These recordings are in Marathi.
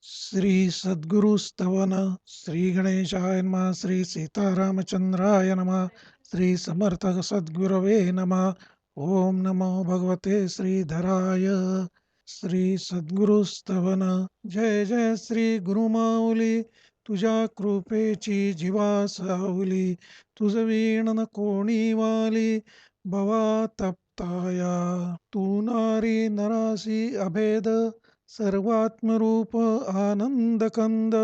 श्री सद्गुरु स्तवन श्री गणेशाय नमः श्री सीतारामचंद्राय नमः श्री समर्थ सद्गुरवे नमः ओम नमो भगवते श्रीधराय श्री सद्गुरु स्तवन जय जय श्री गुरुमाऊली तुझ्या कृपेची जीवा सावली तुझ वीण कोणी वाली भवा तप्ताया तू नारी नरासी अभेद सर्वात्मरूप आनंद कंद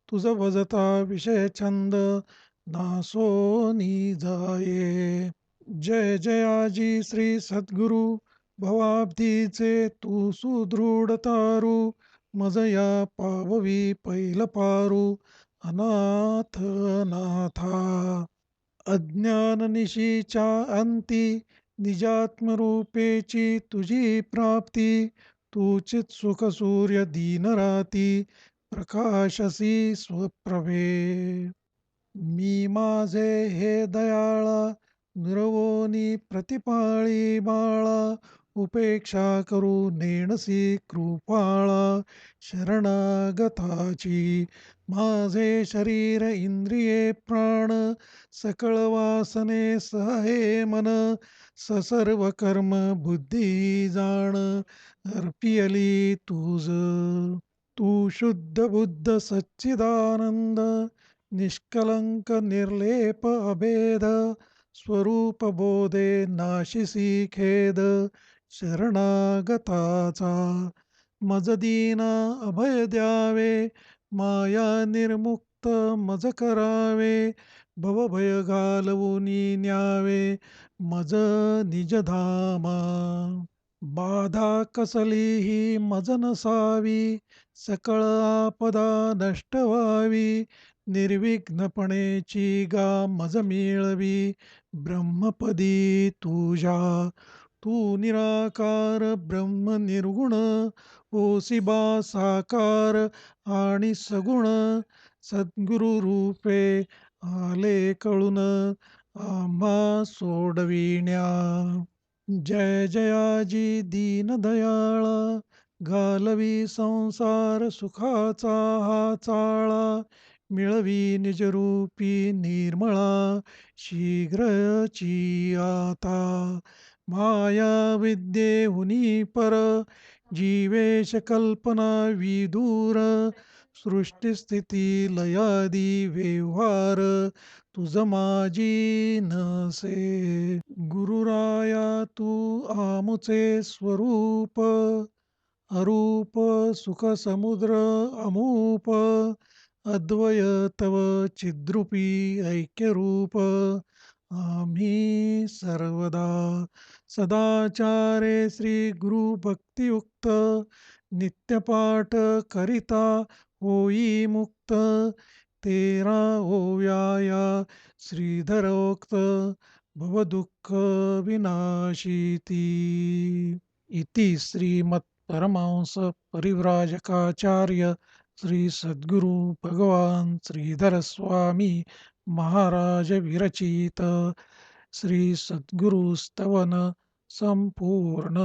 तुझ भजता विषय छंद नासो जाये जय जयाजी श्री सद्गुरु भवाब्दीचे तू सुदृढ तारू मजया पाववी पैल पारू अनाथ नाथा अज्ञान निशीच्या अंती निजात्मरूपेची तुझी प्राप्ती तूचित सुख सूर्य दीन राती प्रकाशसी स्वप्रभे मी माझे हे दयाळा निरवोनी प्रतिपाळी बाळा उपेक्षा करू नेणसी कृपाळा शरणागताची माझे शरीर इंद्रिये प्राण सकळ वासने सहे मन ससर्व कर्म बुद्धी जाण अर्पियली तुझ तू शुद्ध बुद्ध सच्चिदानंद निष्कलंक निर्लेप अभेद स्वरूप बोधे नाशिसी खेद शरणागताचा मज दीना अभय द्यावे माया निर्मुक्त मज करावे भवभय घालवूनी न्यावे मज निजधामा बाधा कसलीही मज नसावी सकळ आपदा नष्ट व्हावी निर्विघ्नपणेची गा मज मिळवी ब्रह्मपदी तुझ्या तू निराकार ब्रह्म निर्गुण ओसी बा साकार आणि सगुण सद्गुरु रूपे आले कळून आम्हा सोडविण्या जय जयाजी दीनदयाळा घालवी संसार सुखाचा हा चाळा मिळवी निजरूपी निर्मळा शीघ्रची आता माया विद्येहुनी पर जीवेश कल्पना विदूर सृष्टीस्थिती लयादी व्यवहार तुझ माझी नसे गुरुराया तू आमुचे स्वरूप अरूप सुख समुद्र अमूप अद्वय तव चिद्रूपी ऐक्यरूप आम्ही सर्वदा सदाचारे श्री गुरु भक्तियुक्त नित्यपाठ करिता होई मुक्त तेरा ओव्याया श्रीधरोक्त भवदुःख विनाशिती इति श्रीमत्परमहंस परिव्राजकाचार्य श्री सद्गुरु भगवान श्रीधर स्वामी महाराज विरचित श्री सद्गुरु स्तवन संपूर्ण।